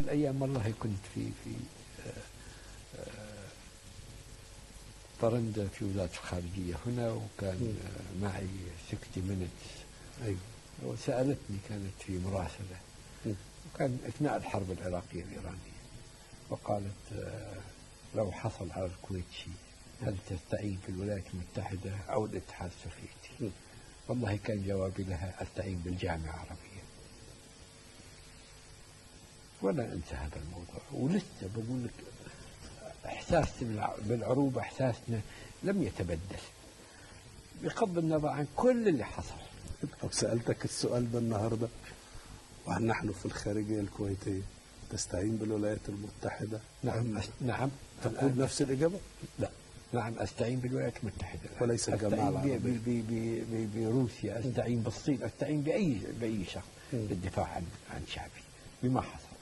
الأيام والله كنت في طرندة في وزارة الخارجية هنا، وكان معي 60 مينتس. أيوه. وسألتني، كانت في مراسلة، وكان أثناء الحرب العراقية الإيرانية، وقالت لو حصل على الكويت شيء هل تستعين في الولايات المتحدة أو الاتحاد السوفيتي؟ والله كان جوابي لها أستعين بالجامعة العربية. ولا أنسى هذا الموضوع، ولسه بقول لك إحساسنا بالعروبة إحساسنا لم يتبدل بغض النظر عن كل اللي حصل. طب سألتك السؤال ده النهارده، وهل نحن في الخارجية الكويتية تستعين بالولايات المتحدة؟ نعم. نعم. تقول نفس الإجابة؟ لا. نعم، أستعين بالولايات المتحدة وليس الجماعة العربية. بروسيا، أستعين بالصين، أستعين بأي شخص للدفاع عن شعبي بما حصل.